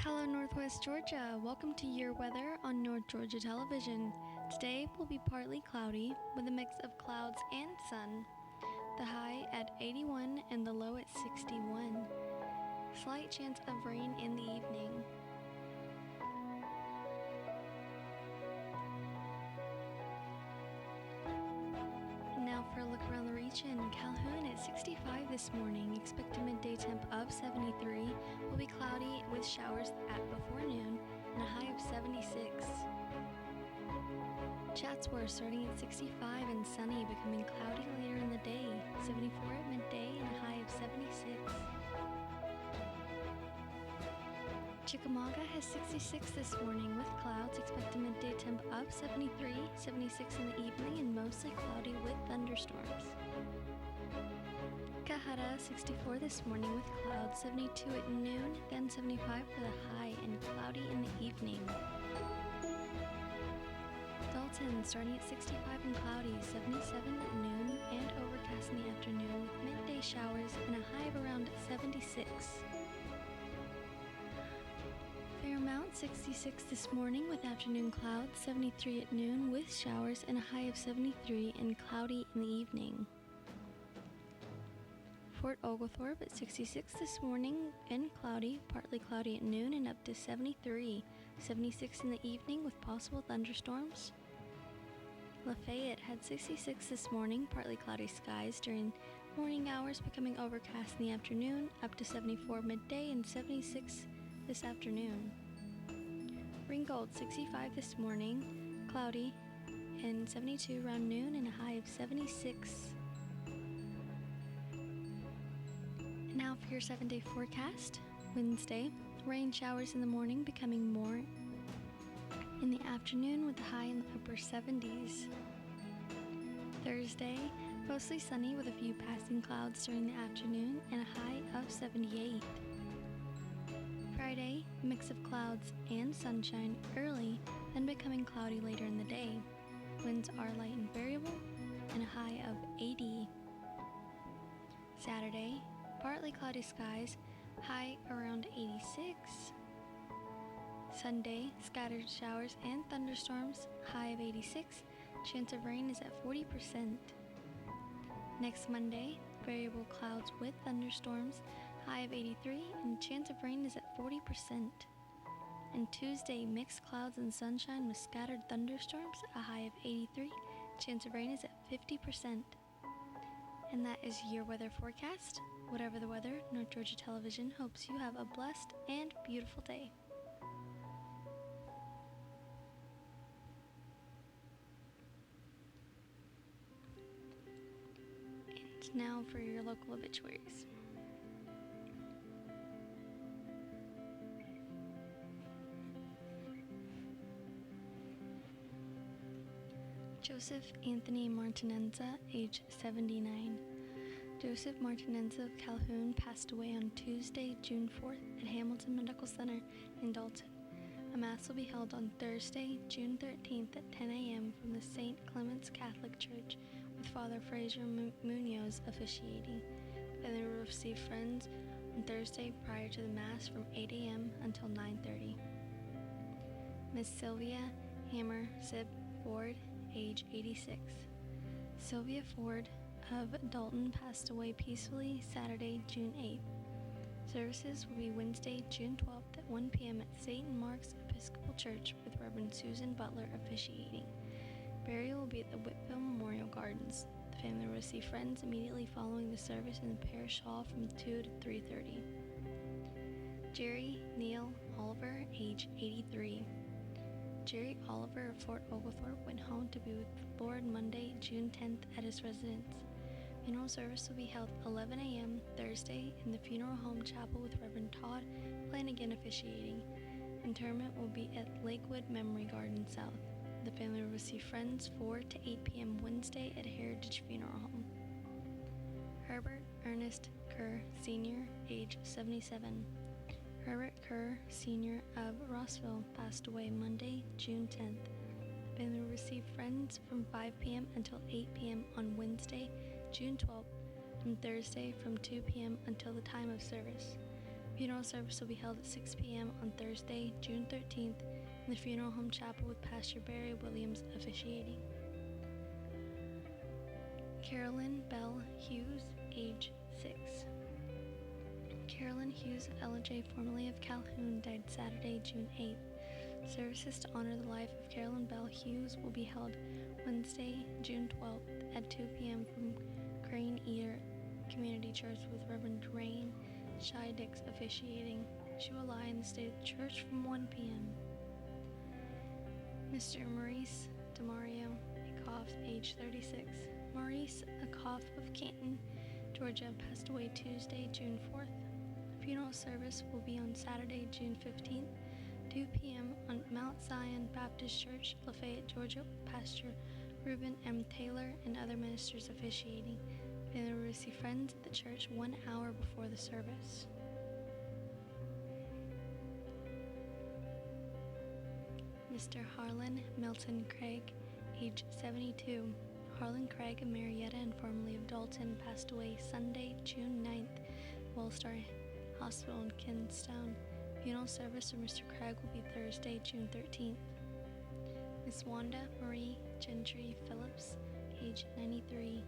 Hello, Northwest Georgia. Welcome to your weather on North Georgia Television. Today will be partly cloudy with a mix of clouds and sun. The high at 81 and the low at 61. Slight chance of rain in the evening. Now for a look around the region. Calhoun at 65 this morning. Expect a midday temp of 73. Will be cloudy with showers at before noon and a high of 76. Chatsworth starting at 65 and sunny, becoming cloudy later in the day. 74 at midday and a high of 76. Chickamauga has 66 this morning with clouds. Expect a midday temp of 73, 76 in the evening, and mostly cloudy with thunderstorms. Kahara 64 this morning with clouds. 72 at noon, then 75 for the high, and cloudy in the evening. Dalton starting at 65 and cloudy. 77 at noon and overcast in the afternoon with midday showers and a high of around 76. Fairmount 66 this morning with afternoon clouds, 73 at noon with showers and a high of 73 and cloudy in the evening. Fort Oglethorpe at 66 this morning and cloudy, partly cloudy at noon and up to 73, 76 in the evening with possible thunderstorms. Lafayette had 66 this morning, partly cloudy skies during morning hours, becoming overcast in the afternoon, up to 74 midday and 76 this afternoon. Ringgold 65 this morning, cloudy, and 72 around noon and a high of 76. And now for your 7-day forecast. Wednesday, rain showers in the morning, becoming more in the afternoon with a high in the upper 70s. Thursday, mostly sunny with a few passing clouds during the afternoon and a high of 78. Friday, mix of clouds and sunshine early, then becoming cloudy later in the day. Winds are light and variable, and a high of 80. Saturday, partly cloudy skies, high around 86. Sunday, scattered showers and thunderstorms, high of 86. Chance of rain is at 40%. Next Monday, variable clouds with thunderstorms, high of 83, and chance of rain is at 40%. And Tuesday, mixed clouds and sunshine with scattered thunderstorms, a high of 83, chance of rain is at 50%. And that is your weather forecast. Whatever the weather, North Georgia Television hopes you have a blessed and beautiful day. And now for your local obituaries. Joseph Anthony Martinenza, age 79. Joseph Martinenza of Calhoun passed away on Tuesday, June 4th at Hamilton Medical Center in Dalton. A Mass will be held on Thursday, June 13th at 10 a.m. from the St. Clement's Catholic Church with Father Fraser Munoz officiating. Then they will receive friends on Thursday prior to the Mass from 8 a.m. until 9:30. Miss Sylvia Hammer Sib Ford, age 86. Sylvia Ford of Dalton passed away peacefully Saturday, June 8th. Services will be Wednesday, June 12th at 1 p.m. at St. Mark's Episcopal Church with Reverend Susan Butler officiating. Burial will be at the Whitfield Memorial Gardens. The family will receive friends immediately following the service in the parish hall from 2 to 3:30. Jerry Neil Oliver, age 83. Jerry Oliver of Fort Oglethorpe went home to be with the Lord Monday, June 10th at his residence. Funeral service will be held 11 a.m. Thursday in the Funeral Home Chapel with Reverend Todd Flanagan officiating. Interment will be at Lakewood Memory Garden South. The family will receive friends 4 to 8 p.m. Wednesday at Heritage Funeral Home. Herbert Ernest Kerr, Sr., age 77. Herbert Kerr, Sr. of Rossville, passed away Monday, June 10th. The family will receive friends from 5 p.m. until 8 p.m. on Wednesday, June 12th, and Thursday from 2 p.m. until the time of service. Funeral service will be held at 6 p.m. on Thursday, June 13th, in the Funeral Home Chapel with Pastor Barry Williams officiating. Carolyn Bell Hughes, age 6. Carolyn Hughes of LJ, formerly of Calhoun, died Saturday, June 8th. Services to honor the life of Carolyn Bell Hughes will be held Wednesday, June 12th at 2 p.m. from Crane Eater Community Church with Reverend Rain Scheidex officiating. She will lie in the state church from 1 p.m. Mr. Maurice DeMario Akoff, age 36. Maurice Akoff of Canton, Georgia, passed away Tuesday, June 4th. Funeral service will be on Saturday, June 15th, 2 p.m. on Mount Zion Baptist Church, Lafayette, Georgia, with Pastor Reuben M. Taylor and other ministers officiating. Family will receive friends at the church 1 hour before the service. Mr. Harlan Milton Craig, age 72. Harlan Craig of Marietta and formerly of Dalton passed away Sunday, June 9th, Wellstar Hospital in Kingstown. Funeral service for Mr. Craig will be Thursday, June 13th. Miss Wanda Marie Gentry Phillips, age 93.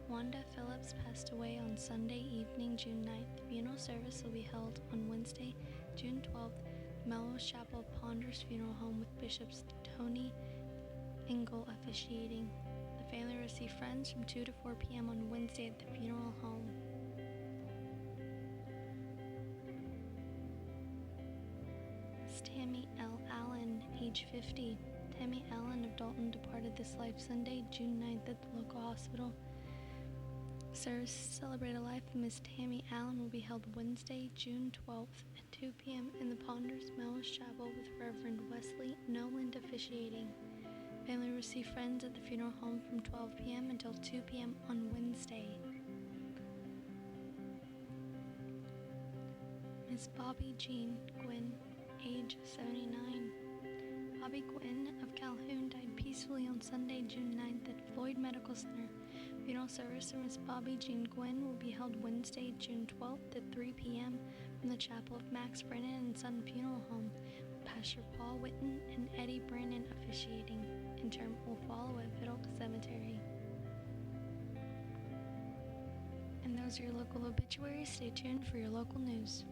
Wanda Phillips passed away on Sunday evening, June 9th. Funeral service will be held on Wednesday, June 12th, Melrose Chapel Ponders Funeral Home with Bishops Tony Engel officiating. The family will receive friends from 2 to 4 p.m. on Wednesday at the funeral home. Miss Tammy L. Allen, age 50. Tammy Allen of Dalton departed this life Sunday, June 9th at the local hospital. Service to celebrate a life of Miss Tammy Allen will be held Wednesday, June 12th at 2 p.m. in the Ponders Melrose Chapel with Reverend Wesley Noland officiating. Family will receive friends at the funeral home from 12 p.m. until 2 p.m. on Wednesday. Miss Bobby Jean Gwynn, age 79. Bobby Gwynn of Calhoun died peacefully on Sunday, June 9th at Floyd Medical Center. Funeral service for Miss Bobby Jean Gwynn will be held Wednesday, June 12th at 3 p.m. from the chapel of Max Brennan and Son Funeral Home, with Pastor Paul Witten and Eddie Brennan officiating. Interment will follow at Biddle Cemetery. And those are your local obituaries. Stay tuned for your local news.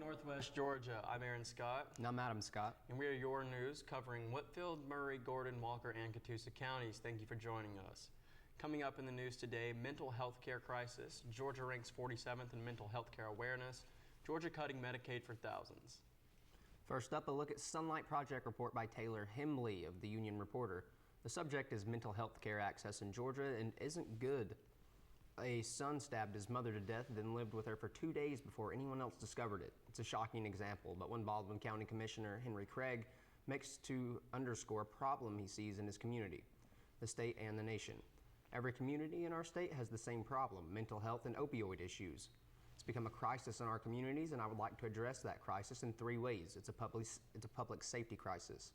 Northwest Georgia. I'm Aaron Scott. And I'm Adam Scott. And we are your news covering Whitfield, Murray, Gordon, Walker, and Catoosa counties. Thank you for joining us. Coming up in the news today, mental health care crisis. Georgia ranks 47th in mental health care awareness. Georgia cutting Medicaid for thousands. First up, a look at Sunlight Project report by Taylor Hemley of the Union Reporter. The subject is mental health care access in Georgia and isn't good. A son stabbed his mother to death, then lived with her for 2 days before anyone else discovered it. It's a shocking example, but one Baldwin County Commissioner, Henry Craig, makes to underscore a problem he sees in his community, the state, and the nation. Every community in our state has the same problem, mental health and opioid issues. It's become a crisis in our communities, and I would like to address that crisis in 3 ways. It's a public safety crisis.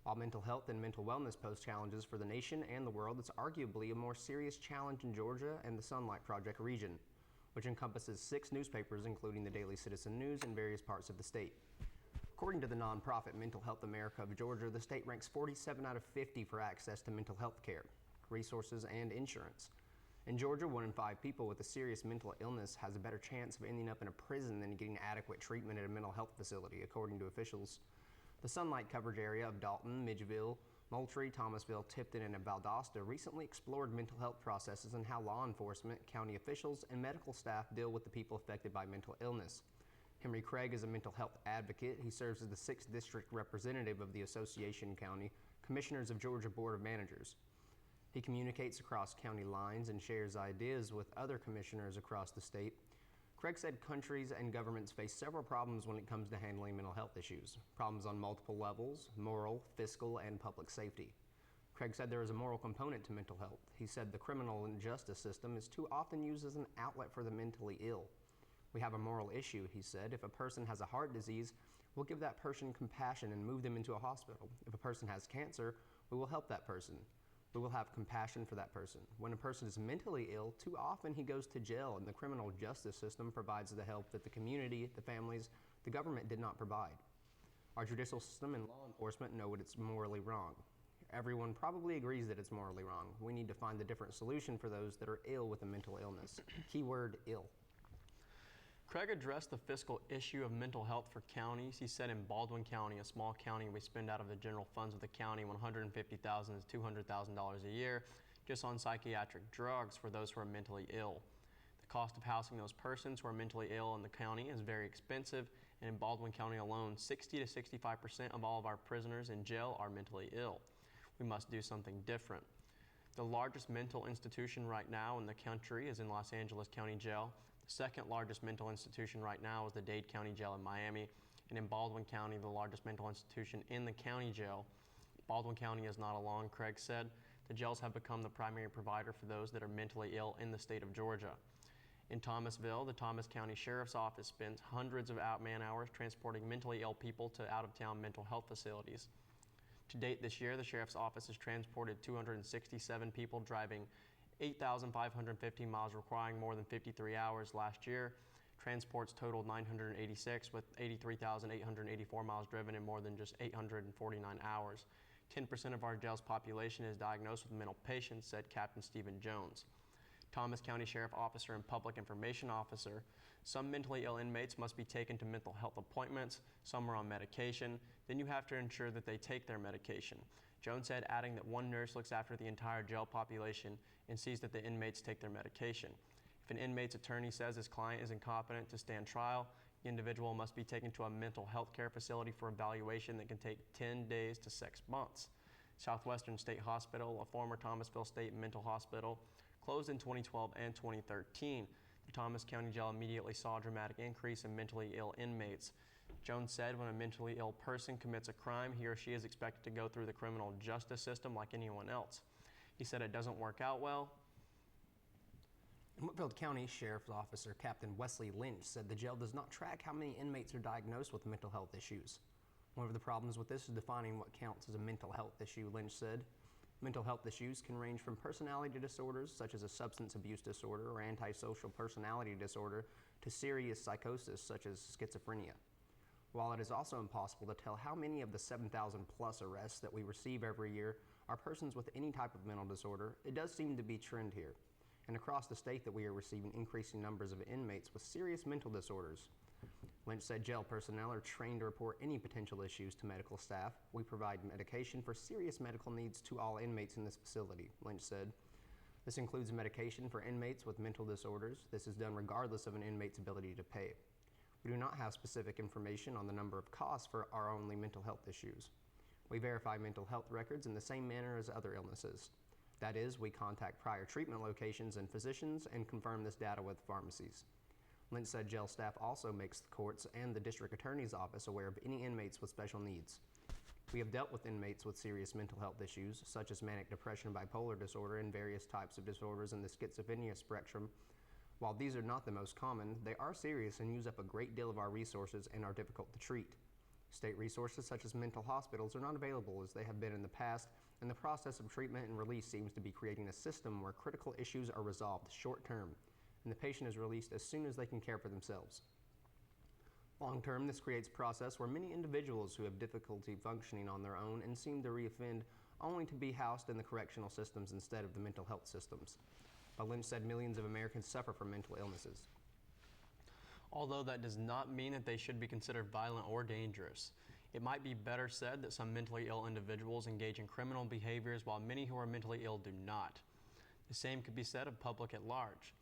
While mental health and mental wellness pose challenges for the nation and the world, it's arguably a more serious challenge in Georgia and the Sunlight Project region, which encompasses 6 newspapers, including the Daily Citizen News in various parts of the state. According to the nonprofit Mental Health America of Georgia, the state ranks 47 out of 50 for access to mental health care, resources, and insurance. In Georgia, 1 in 5 people with a serious mental illness has a better chance of ending up in a prison than getting adequate treatment at a mental health facility, according to officials. The Sunlight coverage area of Dalton, Midgeville, Moultrie, Thomasville, Tipton, and Valdosta recently explored mental health processes and how law enforcement, county officials, and medical staff deal with the people affected by mental illness. Henry Craig is a mental health advocate. He serves as the 6th District Representative of the Association County Commissioners of Georgia Board of Managers. He communicates across county lines and shares ideas with other commissioners across the state. Craig said countries and governments face several problems when it comes to handling mental health issues. Problems on multiple levels: moral, fiscal, and public safety. Craig said there is a moral component to mental health. He said the criminal justice system is too often used as an outlet for the mentally ill. We have a moral issue, he said. If a person has a heart disease, we'll give that person compassion and move them into a hospital. If a person has cancer, we will help that person. We will have compassion for that person. When a person is mentally ill, too often he goes to jail, and the criminal justice system provides the help that the community, the families, the government did not provide. Our judicial system and law enforcement know it's morally wrong. Everyone probably agrees that it's morally wrong. We need to find a different solution for those that are ill with a mental illness. Keyword ill. Craig addressed the fiscal issue of mental health for counties. He said in Baldwin County, a small county, we spend out of the general funds of the county $150,000 to $200,000 a year just on psychiatric drugs for those who are mentally ill. The cost of housing those persons who are mentally ill in the county is very expensive, and in Baldwin County alone, 60 to 65% of all of our prisoners in jail are mentally ill. We must do something different. The largest mental institution right now in the country is in Los Angeles County Jail. The second largest mental institution right now is the Dade County Jail in Miami, and in Baldwin County, the largest mental institution in the county jail. Baldwin County is not alone, Craig said. The jails have become the primary provider for those that are mentally ill in the state of Georgia. In Thomasville, the Thomas County Sheriff's Office spends hundreds of man-hours transporting mentally ill people to out-of-town mental health facilities. To date this year, the Sheriff's Office has transported 267 people, driving 8,515 miles, requiring more than 53 hours. Last year, transports totaled 986, with 83,884 miles driven in more than just 849 hours. 10% of our jail's population is diagnosed with mental patients, said Captain Stephen Jones. Thomas County Sheriff Officer and Public Information Officer. Some mentally ill inmates must be taken to mental health appointments. Some are on medication. Then you have to ensure that they take their medication. Jones said, adding that one nurse looks after the entire jail population and sees that the inmates take their medication. If an inmate's attorney says his client is incompetent to stand trial, the individual must be taken to a mental health care facility for evaluation that can take 10 days to 6 months. Southwestern State Hospital, a former Thomasville State Mental Hospital, closed in 2012 and 2013. The Thomas County Jail immediately saw a dramatic increase in mentally ill inmates. Jones said when a mentally ill person commits a crime, he or she is expected to go through the criminal justice system like anyone else. He said it doesn't work out well. Whitfield County Sheriff's Officer Captain Wesley Lynch said the jail does not track how many inmates are diagnosed with mental health issues. One of the problems with this is defining what counts as a mental health issue, Lynch said. Mental health issues can range from personality disorders, such as a substance abuse disorder or antisocial personality disorder, to serious psychosis, such as schizophrenia. While it is also impossible to tell how many of the 7,000 plus arrests that we receive every year are persons with any type of mental disorder, it does seem to be a trend here, and across the state, that we are receiving increasing numbers of inmates with serious mental disorders. Lynch said jail personnel are trained to report any potential issues to medical staff. We provide medication for serious medical needs to all inmates in this facility, Lynch said. This includes medication for inmates with mental disorders. This is done regardless of an inmate's ability to pay. We do not have specific information on the number of costs for our only mental health issues. We verify mental health records in the same manner as other illnesses. That is, we contact prior treatment locations and physicians and confirm this data with pharmacies. Lynch said jail staff also makes the courts and the district attorney's office aware of any inmates with special needs. We have dealt with inmates with serious mental health issues, such as manic depression, bipolar disorder, and various types of disorders in the schizophrenia spectrum. While these are not the most common, they are serious and use up a great deal of our resources and are difficult to treat. State resources such as mental hospitals are not available as they have been in the past, and the process of treatment and release seems to be creating a system where critical issues are resolved short term, and the patient is released as soon as they can care for themselves. Long term, this creates a process where many individuals who have difficulty functioning on their own and seem to reoffend only to be housed in the correctional systems instead of the mental health systems. But Lynch said millions of Americans suffer from mental illnesses. Although that does not mean that they should be considered violent or dangerous. It might be better said that some mentally ill individuals engage in criminal behaviors while many who are mentally ill do not. The same could be said of public at large.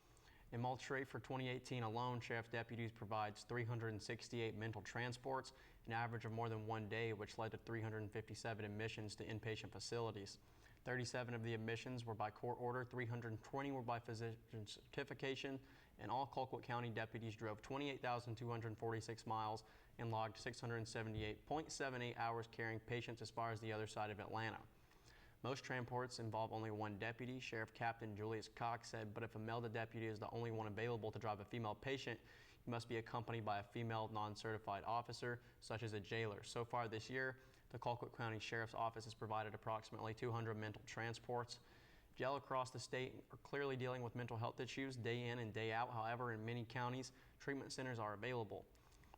In Moultrie, for 2018 alone, Sheriff's Deputies provides 368 mental transports, an average of more than one day, which led to 357 admissions to inpatient facilities. 37 of the admissions were by court order, 320 were by physician certification, and all Colquitt County deputies drove 28,246 miles and logged 678.78 hours carrying patients as far as the other side of Atlanta. Most transports involve only one deputy. Sheriff Captain Julius Cox said, but if a male deputy is the only one available to drive a female patient, he must be accompanied by a female non-certified officer, such as a jailer. So far this year, the Colquitt County Sheriff's Office has provided approximately 200 mental transports. Jail across the state are clearly dealing with mental health issues day in and day out. However, in many counties, treatment centers are available.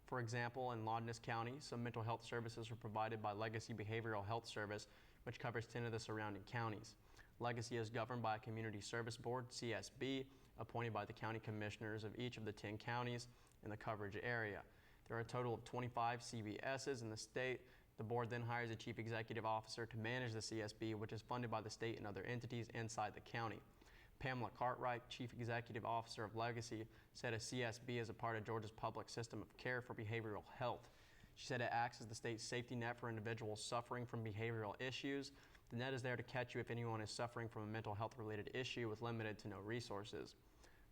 For example, in Loudon County, some mental health services are provided by Legacy Behavioral Health Service, which covers 10 of the surrounding counties. Legacy is governed by a Community Service Board, CSB, appointed by the county commissioners of each of the 10 counties in the coverage area. There are a total of 25 CBSs in the state. The board then hires a chief executive officer to manage the CSB, which is funded by the state and other entities inside the county. Pamela Cartwright, chief executive officer of Legacy, said a CSB is a part of Georgia's public system of care for behavioral health. She said it acts as the state's safety net for individuals suffering from behavioral issues. The net is there to catch you if anyone is suffering from a mental health related issue with limited to no resources.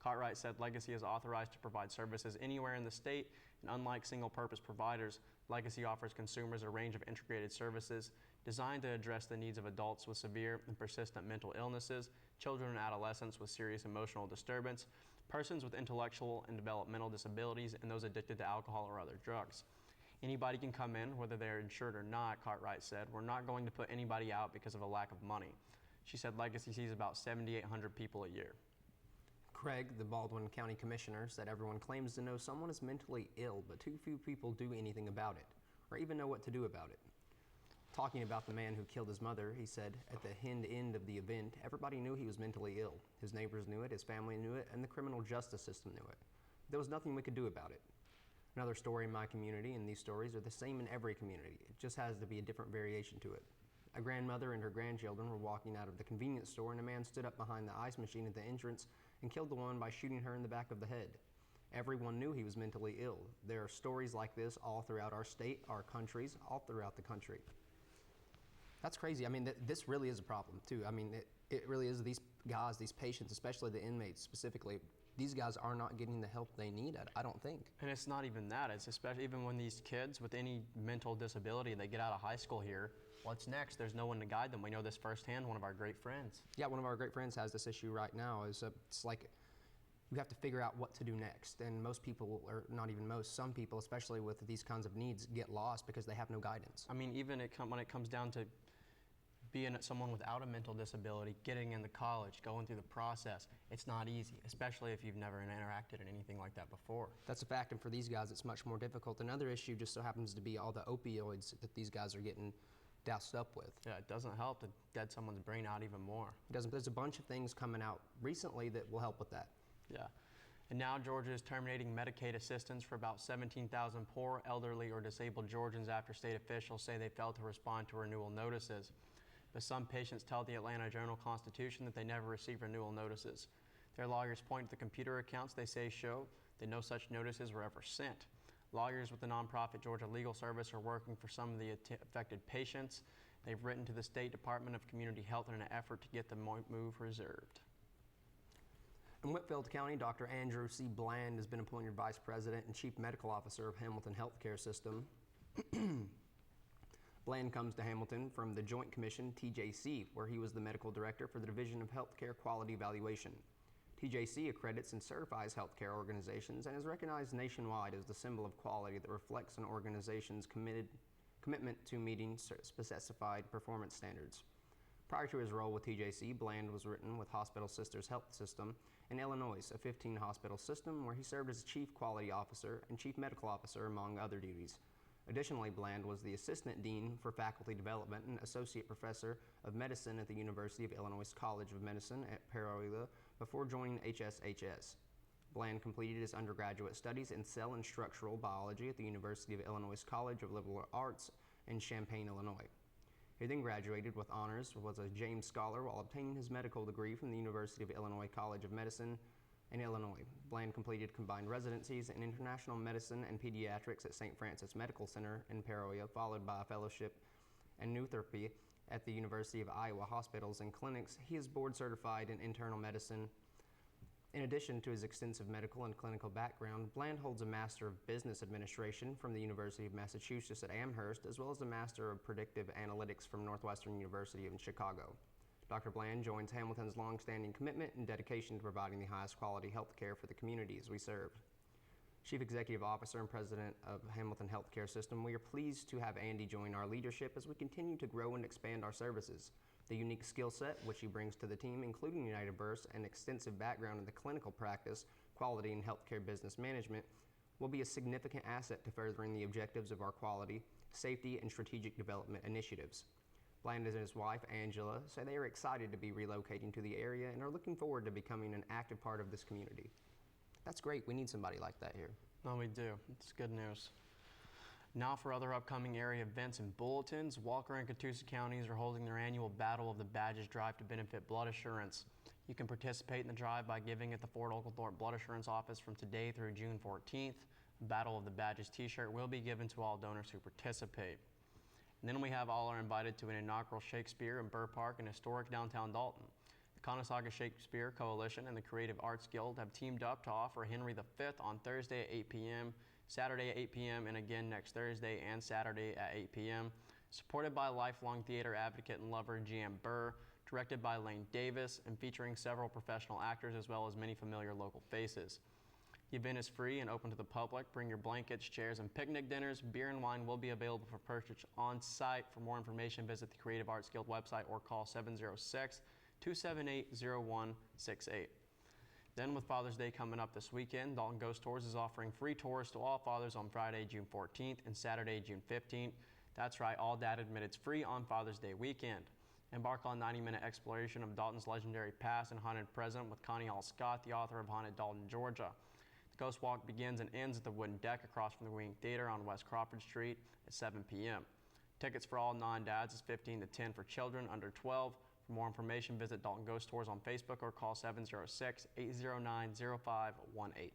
Cartwright said Legacy is authorized to provide services anywhere in the state, and unlike single-purpose providers, Legacy offers consumers a range of integrated services designed to address the needs of adults with severe and persistent mental illnesses, children and adolescents with serious emotional disturbance, persons with intellectual and developmental disabilities, and those addicted to alcohol or other drugs. Anybody can come in, whether they're insured or not, Cartwright said. We're not going to put anybody out because of a lack of money. She said Legacy sees about 7,800 people a year. Craig, the Baldwin County Commissioner, said everyone claims to know someone is mentally ill, but too few people do anything about it, or even know what to do about it. Talking about the man who killed his mother, he said, at the end of the event, everybody knew he was mentally ill. His neighbors knew it, his family knew it, and the criminal justice system knew it. There was nothing we could do about it. Another story in my community, and these stories are the same in every community. It just has to be a different variation to it. A grandmother and her grandchildren were walking out of the convenience store, and a man stood up behind the ice machine at the entrance and killed the woman by shooting her in the back of the head. Everyone knew he was mentally ill. There are stories like this all throughout our state, our countries, all throughout the country. That's crazy. I mean, this really is a problem, too. I mean, it really is. These guys, these patients, especially the inmates specifically, these guys are not getting the help they need, I don't think. And it's not even that. It's especially even when these kids with any mental disability, they get out of high school here, what's next? There's no one to guide them. We know this firsthand, one of our great friends. Yeah, one of our great friends has this issue right now. It's like you have to figure out what to do next. And most people, or not even most, some people, especially with these kinds of needs, get lost because they have no guidance. I mean, even when it comes down to being someone without a mental disability, getting into college, going through the process, it's not easy, especially if you've never interacted in anything like that before. That's a fact, and for these guys, it's much more difficult. Another issue just so happens to be all the opioids that these guys are getting doused up with. Yeah, it doesn't help to dead someone's brain out even more. It doesn't. There's a bunch of things coming out recently that will help with that. Yeah. And now Georgia is terminating Medicaid assistance for about 17,000 poor, elderly, or disabled Georgians after state officials say they failed to respond to renewal notices. But some patients tell the Atlanta Journal-Constitution that they never received renewal notices. Their lawyers point to the computer accounts they say show that no such notices were ever sent. Lawyers with the nonprofit Georgia Legal Service are working for some of the affected patients. They've written to the State Department of Community Health in an effort to get the move reserved. In Whitfield County, Dr. Andrew C. Bland has been appointed Vice President and Chief Medical Officer of Hamilton Healthcare System. Bland comes to Hamilton from the Joint Commission, TJC, where he was the medical director for the Division of Healthcare Quality Evaluation. TJC accredits and certifies healthcare organizations and is recognized nationwide as the symbol of quality that reflects an organization's commitment to meeting specified performance standards. Prior to his role with TJC, Bland was written with Hospital Sisters Health System in Illinois, a 15-hospital system where he served as Chief Quality Officer and Chief Medical Officer, among other duties. Additionally, Bland was the Assistant Dean for Faculty Development and Associate Professor of Medicine at the University of Illinois College of Medicine at Peoria before joining HSHS. Bland completed his undergraduate studies in cell and structural biology at the University of Illinois College of Liberal Arts in Champaign, Illinois. He then graduated with honors, was a James Scholar while obtaining his medical degree from the University of Illinois College of Medicine in Illinois. Bland completed combined residencies in international medicine and pediatrics at St. Francis Medical Center in Peoria, followed by a fellowship in new therapy at the University of Iowa Hospitals and Clinics. He is board certified in internal medicine. In addition to his extensive medical and clinical background, Bland holds a Master of Business Administration from the University of Massachusetts at Amherst, as well as a Master of Predictive Analytics from Northwestern University in Chicago. Dr. Bland joins Hamilton's longstanding commitment and dedication to providing the highest quality health care for the communities we serve. Chief Executive Officer and President of Hamilton Healthcare System, we are pleased to have Andy join our leadership as we continue to grow and expand our services. The unique skill set which he brings to the team, including United Births and extensive background in the clinical practice, quality, and healthcare business management, will be a significant asset to furthering the objectives of our quality, safety, and strategic development initiatives. Bland and his wife, Angela, say they are excited to be relocating to the area and are looking forward to becoming an active part of this community. That's great. We need somebody like that here. No, we do. It's good news. Now for other upcoming area events and bulletins, Walker and Catoosa counties are holding their annual Battle of the Badges drive to benefit blood assurance. You can participate in the drive by giving at the Fort Oglethorpe Blood Assurance Office from today through June 14th. A Battle of the Badges t-shirt will be given to all donors who participate. And then we have all are invited to an inaugural Shakespeare in Burr Park in historic downtown Dalton. The Conasauga Shakespeare Coalition and the Creative Arts Guild have teamed up to offer Henry V on Thursday at 8 p.m., Saturday at 8 p.m., and again next Thursday and Saturday at 8 p.m. Supported by lifelong theater advocate and lover G.M. Burr, directed by Lane Davis, and featuring several professional actors as well as many familiar local faces. The event is free and open to the public. Bring your blankets, chairs, and picnic dinners. Beer and wine will be available for purchase on site. For more information, visit the Creative Arts Guild website or call 706-278-0168. Then with Father's Day coming up this weekend, Dalton Ghost Tours is offering free tours to all fathers on Friday, June 14th and Saturday, June 15th. That's right, all dad admitted it's free on Father's Day weekend. Embark on a 90-minute exploration of Dalton's legendary past and haunted present with Connie Hall Scott, the author of Haunted Dalton, Georgia. The Ghost Walk begins and ends at the wooden deck across from the Wing Theater on West Crawford Street at 7 p.m. Tickets for all non-dads is $15 to $10 for children under 12. For more information, visit Dalton Ghost Tours on Facebook or call 706-809-0518.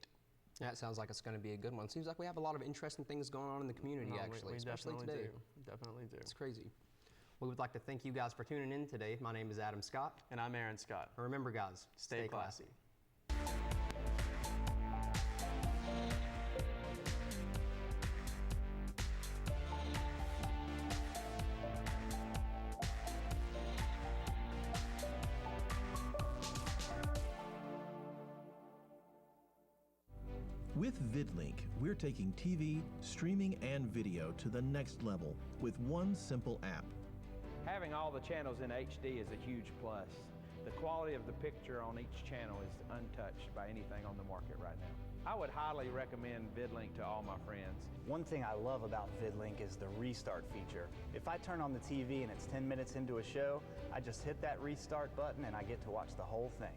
That sounds like it's going to be a good one. Seems like we have a lot of interesting things going on in the community, actually, we especially today. Definitely do. It's crazy. We would like to thank you guys for tuning in today. My name is Adam Scott. And I'm Aaron Scott. And remember, guys, Stay classy. With VidLink, we're taking TV, streaming, and video to the next level with one simple app. Having all the channels in HD is a huge plus. The quality of the picture on each channel is untouched by anything on the market right now. I would highly recommend VidLink to all my friends. One thing I love about VidLink is the restart feature. If I turn on the TV and it's 10 minutes into a show, I just hit that restart button and I get to watch the whole thing.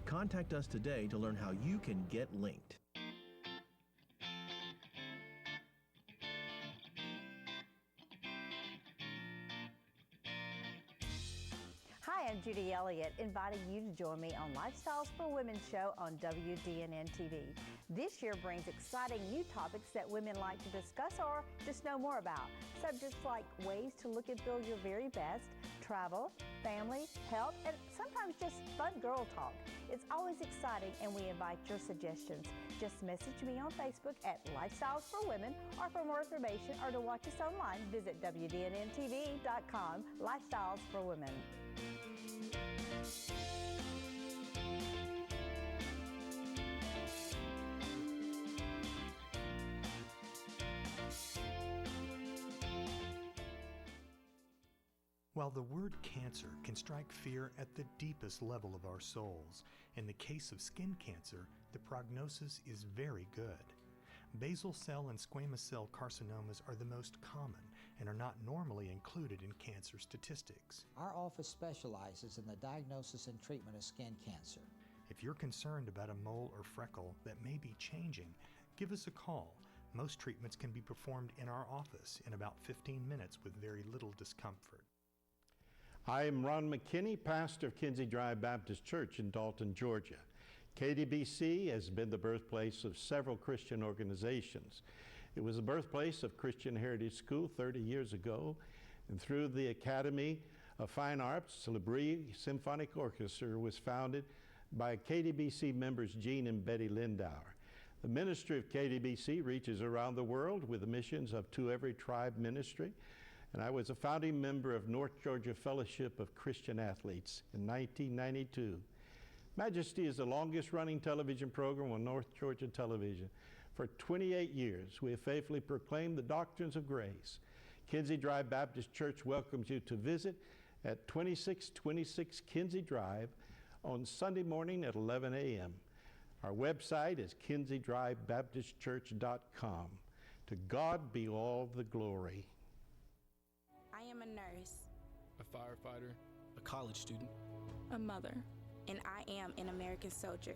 Contact us today to learn how you can get linked. Hi, Hi, I'm Judy Elliott, inviting you to join me on Lifestyles for Women show on WDNN TV. This year brings exciting new topics that women like to discuss or just know more about. Subjects like ways to look and feel your very best, travel, family, health, and sometimes just fun girl talk. It's always exciting, and we invite your suggestions. Just message me on Facebook at Lifestyles for Women, or for more information or to watch us online, visit WDNNTV.com, Lifestyles for Women. While the word cancer can strike fear at the deepest level of our souls, in the case of skin cancer, the prognosis is very good. Basal cell and squamous cell carcinomas are the most common and are not normally included in cancer statistics. Our office specializes in the diagnosis and treatment of skin cancer. If you're concerned about a mole or freckle that may be changing, give us a call. Most treatments can be performed in our office in about 15 minutes with very little discomfort. I am Ron McKinney, pastor of Kinsey Drive Baptist Church in Dalton, Georgia. KDBC has been the birthplace of several Christian organizations. It was the birthplace of Christian Heritage School 30 years ago, and through the Academy of Fine Arts, Labrie Symphonic Orchestra was founded by KDBC members Gene and Betty Lindauer. The ministry of KDBC reaches around the world with the missions of To Every Tribe ministry, and I was a founding member of North Georgia Fellowship of Christian Athletes in 1992. Majesty is the longest running television program on North Georgia television. For 28 years, we have faithfully proclaimed the doctrines of grace. Kinsey Drive Baptist Church welcomes you to visit at 2626 Kinsey Drive on Sunday morning at 11 a.m. Our website is kinseydrivebaptistchurch.com. To God be all the glory. I am a nurse, a firefighter, a college student, a mother, and I am an American soldier.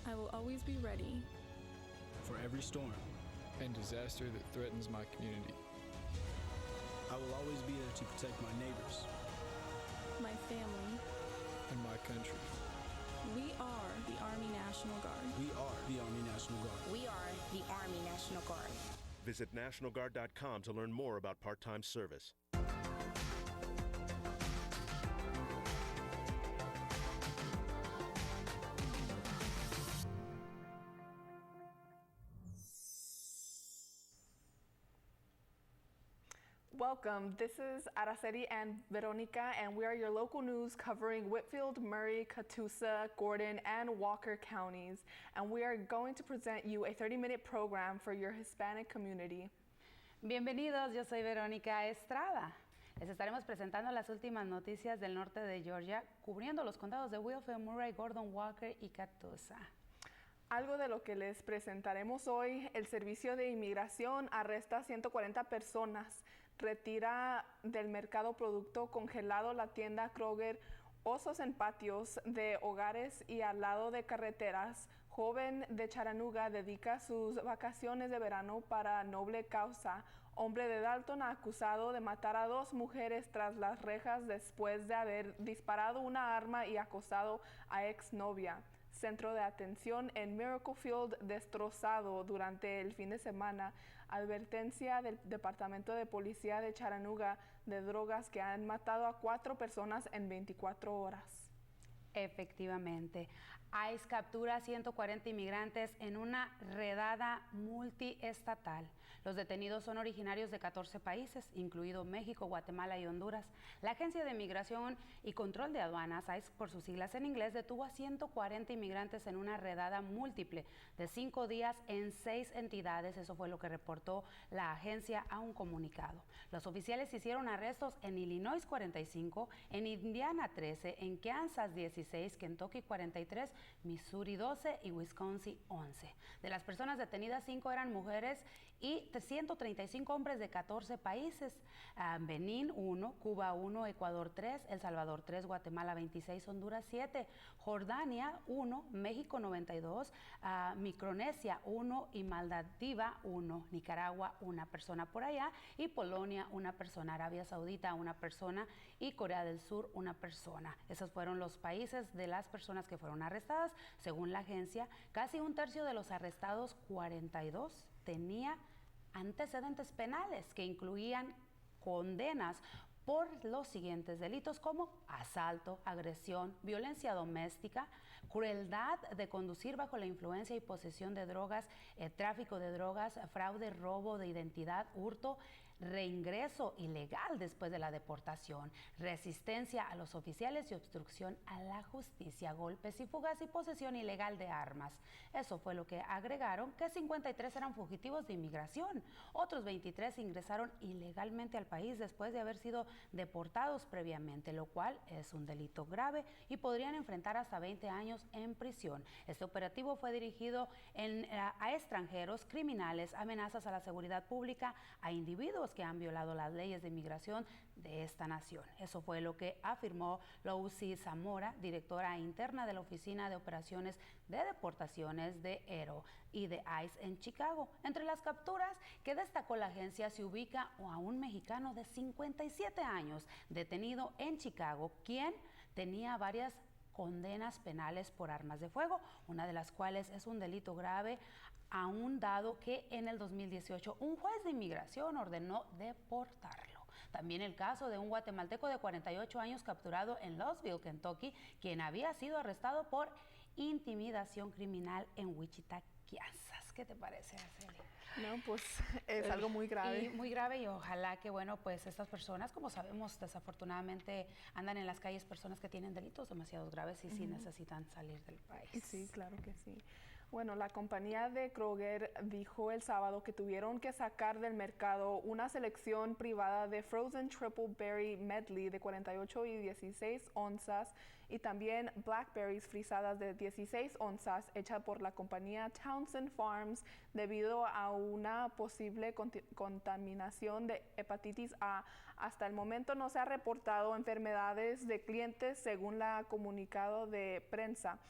I will always be ready for every storm and disaster that threatens my community. I will always be there to protect my neighbors, my family, and my country. We are the Army National Guard. We are the Army National Guard. We are the Army National Guard. Visit nationalguard.com to learn more about part-time service. Welcome. This is Araceli and Veronica, and we are your local news covering Whitfield, Murray, Catoosa, Gordon, and Walker counties. And we are going to present you a 30-minute program for your Hispanic community. Bienvenidos, yo soy Verónica Estrada. Les estaremos presentando las últimas noticias del norte de Georgia, cubriendo los condados de Whitfield, Murray, Gordon, Walker y Catoosa. Algo de lo que les presentaremos hoy: el Servicio de Inmigración arresta a 140 personas, retira del mercado producto congelado la tienda Kroger, osos en patios de hogares y al lado de carreteras. Joven de Chattanooga dedica sus vacaciones de verano para noble causa. Hombre de Dalton acusado de matar a 2 mujeres tras las rejas después de haber disparado una arma y acosado a exnovia. Centro de atención en Miracle Field destrozado durante el fin de semana. Advertencia del Departamento de Policía de Chattanooga de drogas que han matado a 4 personas en 24 horas. Efectivamente. ICE captura 140 inmigrantes en una redada multiestatal. Los detenidos son originarios de 14 países, incluido México, Guatemala y Honduras. La Agencia de Migración y Control de Aduanas, ICE por sus siglas en inglés, detuvo a 140 inmigrantes en una redada múltiple de 5 días en 6 entidades. Eso fue lo que reportó la agencia a un comunicado. Los oficiales hicieron arrestos en Illinois 45, en Indiana 13, en Kansas 16, Kentucky 43, Missouri 12 y Wisconsin 11. De las personas detenidas, 5 eran mujeres y y 135 hombres de 14 países. Benín 1, Cuba 1, Ecuador 3, El Salvador 3, Guatemala 26, Honduras 7, Jordania 1, México 92, Micronesia 1 y Maldivas 1, Nicaragua 1 persona por allá y Polonia 1 persona, Arabia Saudita 1 persona y Corea del Sur 1 persona. Esos fueron los países de las personas que fueron arrestadas. Según la agencia, casi un tercio de los arrestados, 42, tenía antecedentes penales que incluían condenas por los siguientes delitos como asalto, agresión, violencia doméstica, crueldad de conducir bajo la influencia y posesión de drogas, tráfico de drogas, fraude, robo de identidad, hurto, reingreso ilegal después de la deportación, resistencia a los oficiales y obstrucción a la justicia, golpes y fugas y posesión ilegal de armas. Eso fue lo que agregaron, que 53 eran fugitivos de inmigración. Otros 23 ingresaron ilegalmente al país después de haber sido deportados previamente, lo cual es un delito grave y podrían enfrentar hasta 20 años en prisión. Este operativo fue dirigido a extranjeros, criminales, amenazas a la seguridad pública, a individuos que han violado las leyes de inmigración de esta nación. Eso fue lo que afirmó Lucy Zamora, directora interna de la Oficina de Operaciones de Deportaciones de ERO y de ICE en Chicago. Entre las capturas que destacó la agencia se ubica a un mexicano de 57 años detenido en Chicago, quien tenía varias condenas penales por armas de fuego, una de las cuales es un delito grave, aún dado que en el 2018 un juez de inmigración ordenó deportarlo. También el caso de un guatemalteco de 48 años capturado en Louisville, Kentucky, quien había sido arrestado por intimidación criminal en Wichita, Kansas. ¿Qué te parece, Araceli? No, pues es algo muy grave. Y muy grave, y ojalá que, bueno, pues estas personas, como sabemos, desafortunadamente andan en las calles personas que tienen delitos demasiado graves y sí necesitan salir del país. Sí, claro que sí. Bueno, la compañía de Kroger dijo el sábado que tuvieron que sacar del mercado una selección privada de Frozen Triple Berry Medley de 48 y 16 onzas y también blackberries frisadas de 16 onzas hecha por la compañía Townsend Farms debido a una posible contaminación de hepatitis A. Hasta el momento no se ha reportado enfermedades de clientes según la comunicado de prensa.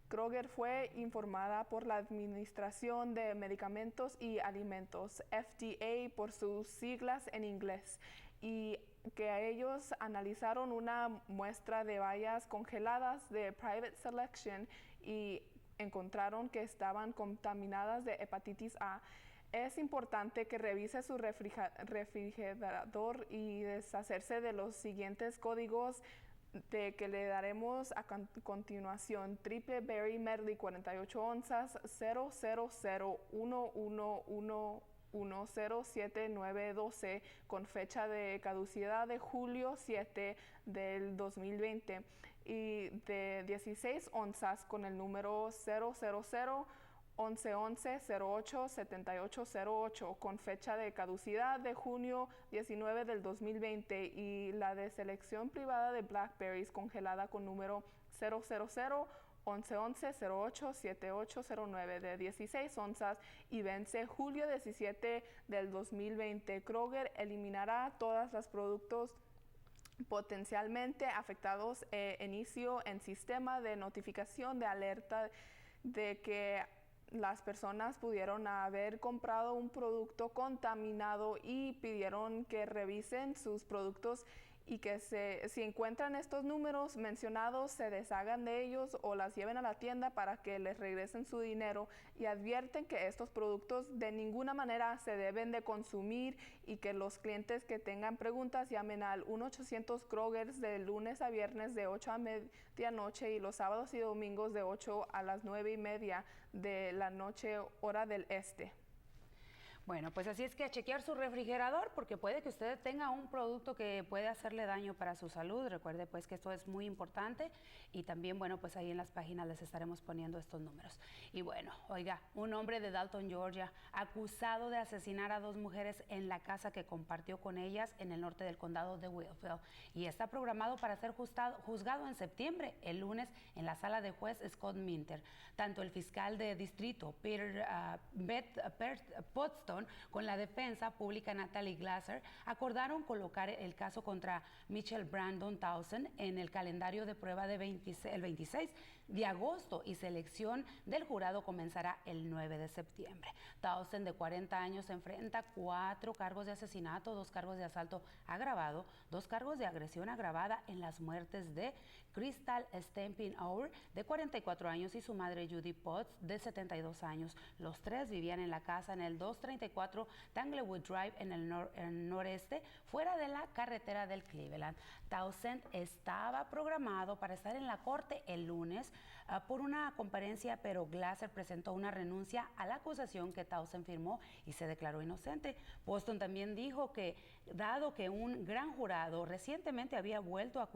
Kroger fue informada por la Administración de Medicamentos y Alimentos, FDA por sus siglas en inglés, y que ellos analizaron una muestra de bayas congeladas de Private Selection y encontraron que estaban contaminadas de hepatitis A. Es importante que revise su refrigerador y deshacerse de los siguientes códigos de que le daremos a continuación: Triple Berry Medley 48 onzas 00011110792C con fecha de caducidad de julio 7 del 2020 y de 16 onzas con el número 0001111087808 con fecha de caducidad de junio 19 del 2020 y la de selección privada de blackberries congelada con número 0001111087809 de 16 onzas y vence julio 17 del 2020. Kroger eliminará todos los productos potencialmente afectados inicio en sistema de notificación de alerta de que las personas pudieron haber comprado un producto contaminado y pidieron que revisen sus productos y que si encuentran estos números mencionados se deshagan de ellos o las lleven a la tienda para que les regresen su dinero, y advierten que estos productos de ninguna manera se deben de consumir y que los clientes que tengan preguntas llamen al 1-800-Kroger de lunes a viernes de 8 a medianoche y los sábados y domingos de 8 a las 9:30 de la noche hora del este. Bueno, pues así es que a chequear su refrigerador porque puede que usted tenga un producto que puede hacerle daño para su salud. Recuerde pues que esto es muy importante y también, bueno, pues ahí en las páginas les estaremos poniendo estos números. Y bueno, oiga, un hombre de Dalton, Georgia, acusado de asesinar a 2 mujeres en la casa que compartió con ellas en el norte del condado de Willville y está programado para ser juzgado en septiembre, el lunes, en la sala de juez Scott Minter. Tanto el fiscal de distrito, Peter Potston, acusación con la defensa pública Natalie Glasser acordaron colocar el caso contra Mitchell Brandon Townsend en el calendario de prueba de el 26 de agosto y selección del jurado comenzará el 9 de septiembre. Townsend, de 40 años, enfrenta 4 cargos de asesinato, 2 cargos de asalto agravado, 2 cargos de agresión agravada en las muertes de Crystal Stempin-Auer, de 44 años, y su madre Judy Potts, de 72 años. Los 3 vivían en la casa en el 234 Tanglewood Drive en el noreste, fuera de la carretera del Cleveland. Townsend estaba programado para estar en la corte el lunes por una comparecencia, pero Glasser presentó una renuncia a la acusación que Townsend firmó y se declaró inocente. Boston también dijo que, dado que un gran jurado recientemente había vuelto a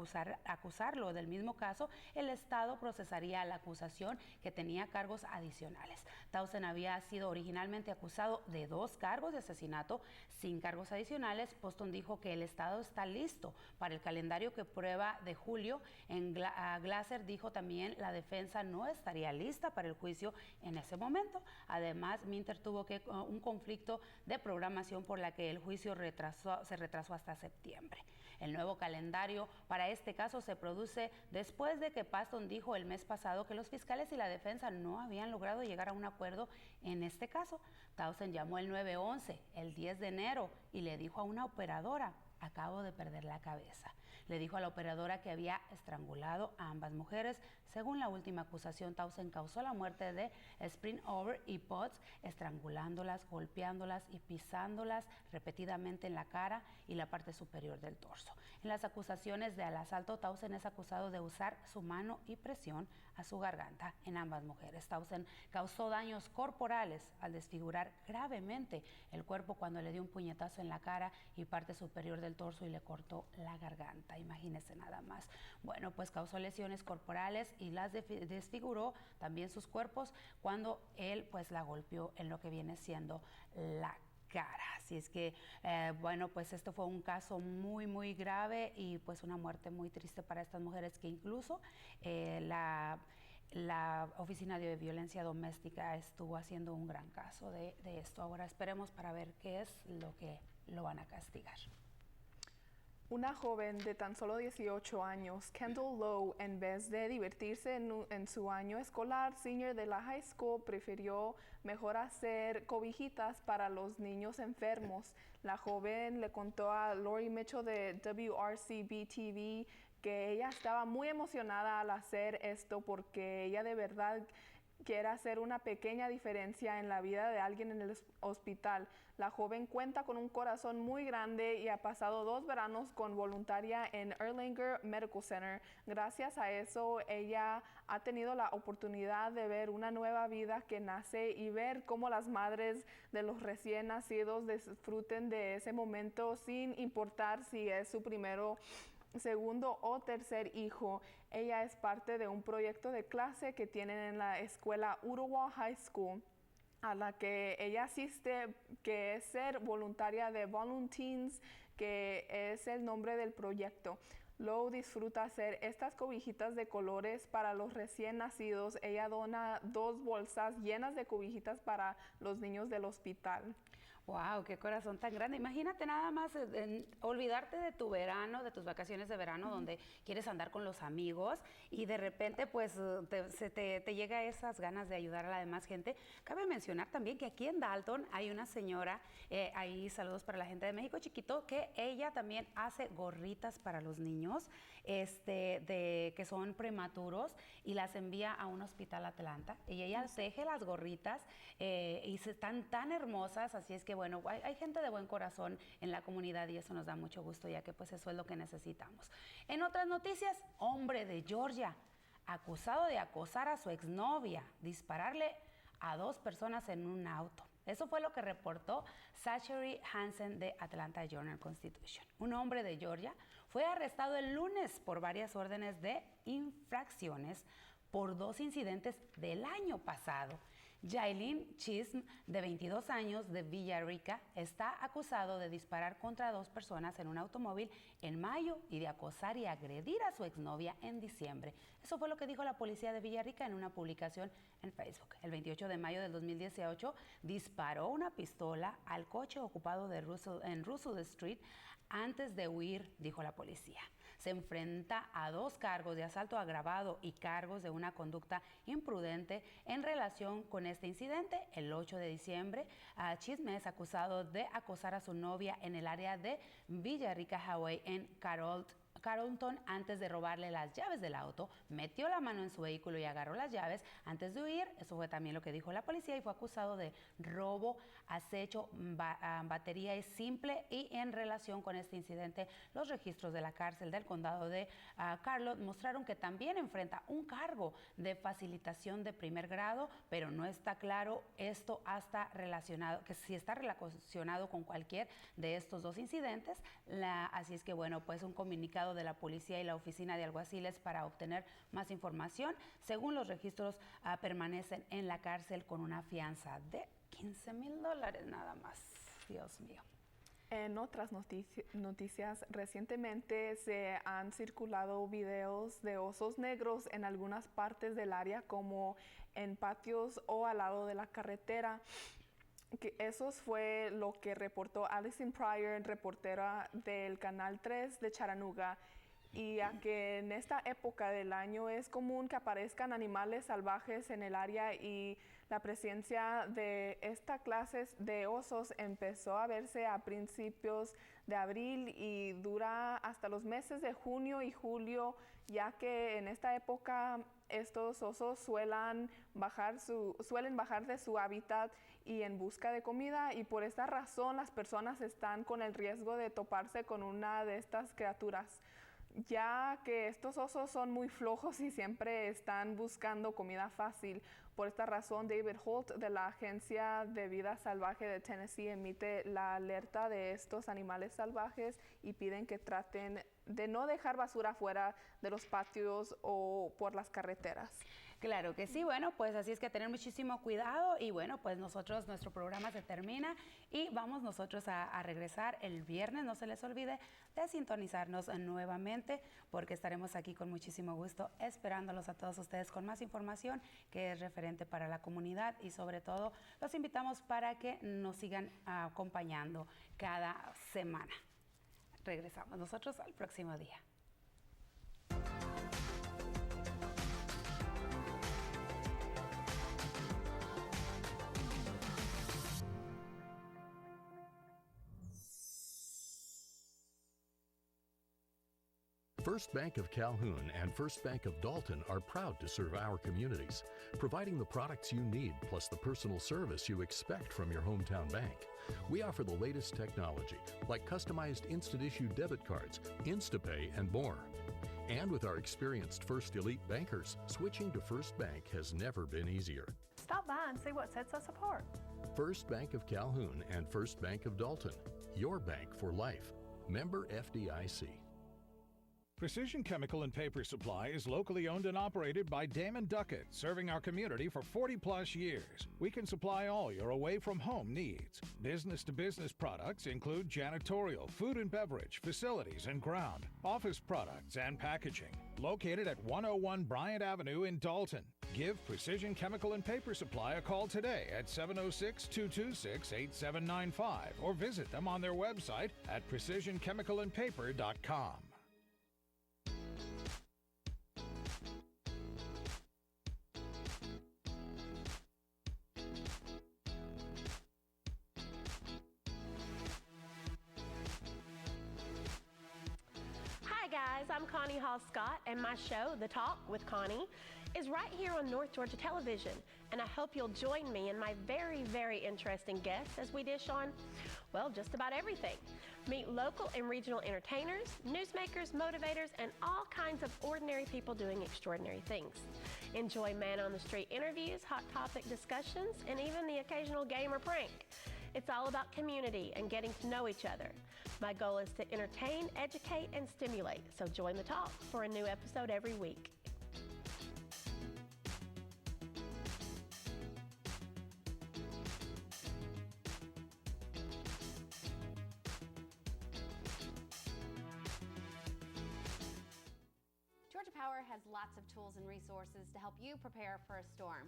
acusarlo del mismo caso, el Estado procesaría la acusación, que tenía cargos adicionales. Townsend había sido originalmente acusado de 2 cargos de asesinato sin cargos adicionales. Boston dijo que el Estado está listo para el calendario que prueba de julio. Glasser dijo también la defensa no estaría lista para el juicio en ese momento. Además, Minter tuvo un conflicto de programación por la que el juicio se retrasó hasta septiembre. El nuevo calendario para este caso se produce después de que Boston dijo el mes pasado que los fiscales y la defensa no habían logrado llegar a un acuerdo en este caso. Townsend llamó el 911 el 10 de enero y le dijo a una operadora: acabo de perder la cabeza. Le dijo a la operadora que había estrangulado a ambas mujeres. Según la última acusación, Townsend causó la muerte de Spring-Over y Potts, estrangulándolas, golpeándolas y pisándolas repetidamente en la cara y la parte superior del torso. En las acusaciones del asalto, Townsend es acusado de usar su mano y presión a su garganta en ambas mujeres. Townsend causó daños corporales al desfigurar gravemente el cuerpo cuando le dio un puñetazo en la cara y parte superior del torso y le cortó la garganta. Imagínense nada más. Bueno, pues causó lesiones corporales y las desfiguró también sus cuerpos cuando él pues la golpeó en lo que viene siendo la cara. Así es que, bueno, pues esto fue un caso muy, muy grave y pues una muerte muy triste para estas mujeres, que incluso la Oficina de Violencia Doméstica estuvo haciendo un gran caso de esto. Ahora esperemos para ver qué es lo que lo van a castigar. Una joven de tan solo 18 años, Kendall Lowe, en vez de divertirse en su año escolar senior de la high school, prefirió mejor hacer cobijitas para los niños enfermos. La joven le contó a Lori Mitchell de WRCB-TV que ella estaba muy emocionada al hacer esto porque ella de verdad quiere hacer una pequeña diferencia en la vida de alguien en el hospital. La joven cuenta con un corazón muy grande y ha pasado 2 veranos con voluntaria en Erlanger Medical Center. Gracias a eso, ella ha tenido la oportunidad de ver una nueva vida que nace y ver cómo las madres de los recién nacidos disfruten de ese momento sin importar si es su primero, segundo o tercer hijo. Ella es parte de un proyecto de clase que tienen en la escuela Uruguay High School, a la que ella asiste, que es ser voluntaria de Volunteens, que es el nombre del proyecto. Lowe disfruta hacer estas cobijitas de colores para los recién nacidos. Ella dona 2 bolsas llenas de cobijitas para los niños del hospital. ¡Wow! ¡Qué corazón tan grande! Imagínate nada más olvidarte de tu verano, de tus vacaciones de verano, donde quieres andar con los amigos y de repente pues te llega esas ganas de ayudar a la demás gente. Cabe mencionar también que aquí en Dalton hay una señora, ahí saludos para la gente de México Chiquito, que ella también hace gorritas para los niños que son prematuros y las envía a un hospital Atlanta. Y ella teje las gorritas y están tan hermosas, así es que bueno, hay gente de buen corazón en la comunidad y eso nos da mucho gusto, ya que pues eso es lo que necesitamos. En otras noticias, hombre de Georgia acusado de acosar a su exnovia, dispararle a 2 personas en un auto. Eso fue lo que reportó Zachary Hansen de Atlanta Journal-Constitution. Un hombre de Georgia fue arrestado el lunes por varias órdenes de infracciones por 2 incidentes del año pasado. Yailin Chism, de 22 años, de Villarrica, está acusado de disparar contra 2 personas en un automóvil en mayo y de acosar y agredir a su exnovia en diciembre. Eso fue lo que dijo la policía de Villarrica en una publicación en Facebook. El 28 de mayo del 2018 disparó una pistola al coche ocupado en Russell Street antes de huir, dijo la policía. Se enfrenta a 2 cargos de asalto agravado y cargos de una conducta imprudente en relación con este incidente. El 8 de diciembre, Chisme es acusado de acosar a su novia en el área de Villarrica Highway en Carrollton antes de robarle las llaves del auto, metió la mano en su vehículo y agarró las llaves antes de huir. Eso fue también lo que dijo la policía y fue acusado de robo, acecho, batería simple. Y en relación con este incidente, los registros de la cárcel del condado de Charlotte mostraron que también enfrenta un cargo de facilitación de primer grado, pero no está claro esto hasta relacionado, que si está relacionado con cualquier de estos 2 incidentes. Así es que bueno, pues un comunicado de la policía y la oficina de alguaciles para obtener más información. Según los registros, permanecen en la cárcel con una fianza de $15,000 nada más. Dios mío. En otras noticias, recientemente se han circulado videos de osos negros en algunas partes del área, como en patios o al lado de la carretera. Eso fue lo que reportó Alison Pryor, reportera del Canal 3 de Chattanooga, y a que en esta época del año es común que aparezcan animales salvajes en el área, y la presencia de esta clase de osos empezó a verse a principios de abril y dura hasta los meses de junio y julio, ya que en esta época estos osos suelen bajar de su hábitat y en busca de comida, y por esta razón las personas están con el riesgo de toparse con una de estas criaturas, ya que estos osos son muy flojos y siempre están buscando comida fácil. Por esta razón, David Holt de la Agencia de Vida Salvaje de Tennessee emite la alerta de estos animales salvajes y piden que traten de no dejar basura fuera de los patios o por las carreteras. Claro que sí, bueno, pues así es que tener muchísimo cuidado, y bueno, pues nuestro programa se termina y vamos nosotros a regresar el viernes. No se les olvide de sintonizarnos nuevamente, porque estaremos aquí con muchísimo gusto esperándolos a todos ustedes con más información que es referente para la comunidad, y sobre todo los invitamos para que nos sigan acompañando cada semana. Regresamos nosotros al próximo día. First Bank of Calhoun and First Bank of Dalton are proud to serve our communities, providing the products you need plus the personal service you expect from your hometown bank. We offer the latest technology, like customized instant-issue debit cards, InstaPay, and more. And with our experienced First Elite bankers, switching to First Bank has never been easier. Stop by and see what sets us apart. First Bank of Calhoun and First Bank of Dalton, your bank for life. Member FDIC. Precision Chemical and Paper Supply is locally owned and operated by Damon Duckett, serving our community for 40-plus years. We can supply all your away-from-home needs. Business-to-business products include janitorial, food and beverage, facilities and ground, office products, and packaging. Located at 101 Bryant Avenue in Dalton. Give Precision Chemical and Paper Supply a call today at 706-226-8795 or visit them on their website at precisionchemicalandpaper.com. I'm Connie Hall Scott, and my show, The Talk with Connie, is right here on North Georgia Television, and I hope you'll join me and my very, very interesting guests as we dish on, well, just about everything. Meet local and regional entertainers, newsmakers, motivators, and all kinds of ordinary people doing extraordinary things. Enjoy man-on-the-street interviews, hot topic discussions, and even the occasional game or prank. It's all about community and getting to know each other. My goal is to entertain, educate, and stimulate. So join the talk for a new episode every week. Power has lots of tools and resources to help you prepare for a storm.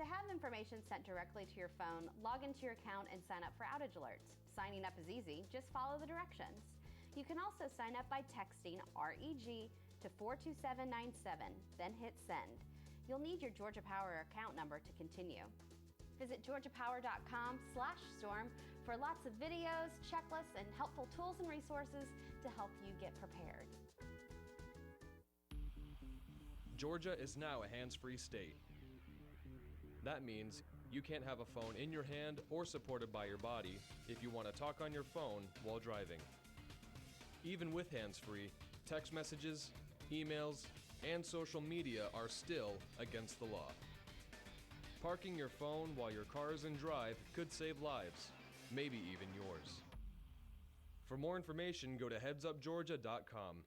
To have information sent directly to your phone, log into your account and sign up for outage alerts. Signing up is easy, just follow the directions. You can also sign up by texting REG to 42797, then hit send. You'll need your Georgia Power account number to continue. Visit georgiapower.com/storm for lots of videos, checklists, and helpful tools and resources to help you get prepared. Georgia is now a hands-free state. That means you can't have a phone in your hand or supported by your body if you want to talk on your phone while driving. Even with hands-free, text messages, emails, and social media are still against the law. Parking your phone while your car is in drive could save lives, maybe even yours. For more information, go to headsupgeorgia.com.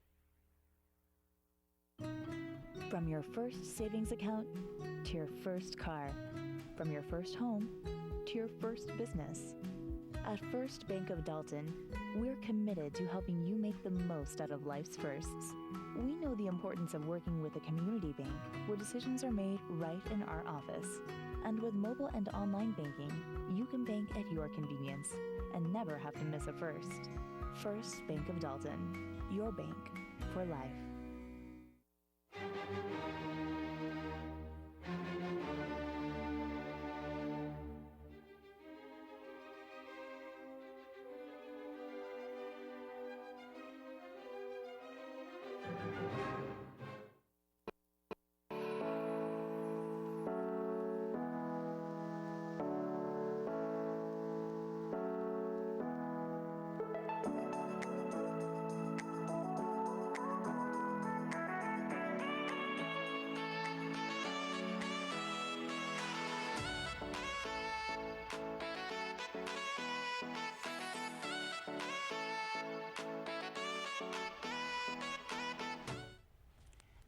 From your first savings account to your first car, from your first home to your first business. At First Bank of Dalton, we're committed to helping you make the most out of life's firsts. We know the importance of working with a community bank where decisions are made right in our office. And with mobile and online banking, you can bank at your convenience and never have to miss a first. First Bank of Dalton, your bank for life.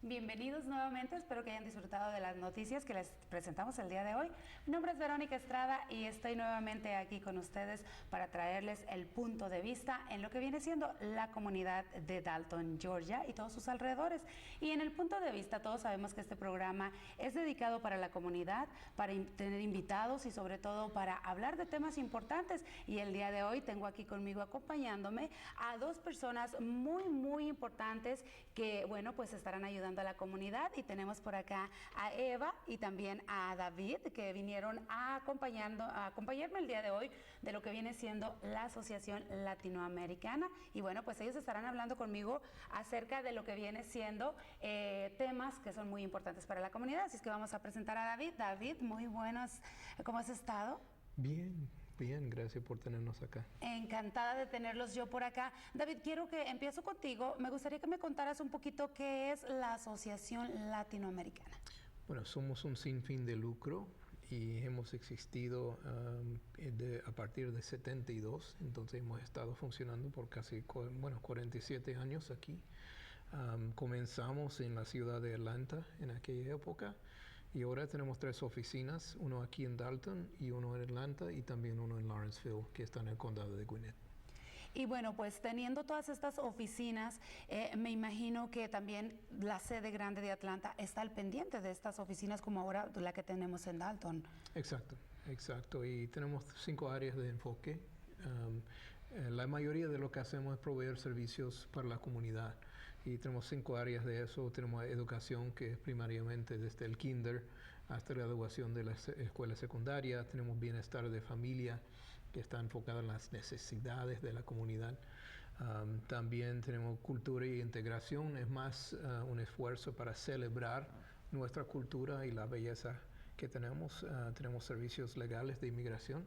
Bienvenidos nuevamente, espero que hayan disfrutado de las noticias que les presentamos el día de hoy. Mi nombre es Verónica Estrada y estoy nuevamente aquí con ustedes para traerles el punto de vista en lo que viene siendo la comunidad de Dalton, Georgia y todos sus alrededores. Y en el punto de vista todos sabemos que este programa es dedicado para la comunidad, para tener invitados y sobre todo para hablar de temas importantes. Y el día de hoy tengo aquí conmigo acompañándome a dos personas muy importantes que, bueno, pues estarán ayudando a la comunidad, y tenemos por acá a Eva y también a David, que vinieron a acompañarme el día de hoy de lo que viene siendo la Asociación Latinoamericana. Y bueno, pues ellos estarán hablando conmigo acerca de lo que viene siendo temas que son muy importantes para la comunidad. Así es que vamos a presentar a David. David, muy buenas. ¿Cómo has estado? Bien, gracias por tenernos acá. Encantada de tenerlos yo por acá. David, empiezo contigo. Me gustaría que me contaras un poquito qué es la Asociación Latinoamericana. Bueno, somos un sin fin de lucro y hemos existido a partir de 72, entonces hemos estado funcionando por casi 47 años aquí. Comenzamos en la ciudad de Atlanta en aquella época. Y ahora tenemos 3 oficinas, uno aquí en Dalton y uno en Atlanta y también uno en Lawrenceville, que está en el condado de Gwinnett. Y bueno, pues teniendo todas estas oficinas, me imagino que también la sede grande de Atlanta está al pendiente de estas oficinas como ahora la que tenemos en Dalton. Exacto. Y tenemos 5 áreas de enfoque. La mayoría de lo que hacemos es proveer servicios para la comunidad. Y tenemos 5 áreas de eso. Tenemos educación, que es primariamente desde el kinder hasta la graduación de la escuela secundaria. Tenemos bienestar de familia, que está enfocado en las necesidades de la comunidad. También tenemos cultura e integración. Es más un esfuerzo para celebrar nuestra cultura y la belleza que tenemos. Tenemos servicios legales de inmigración.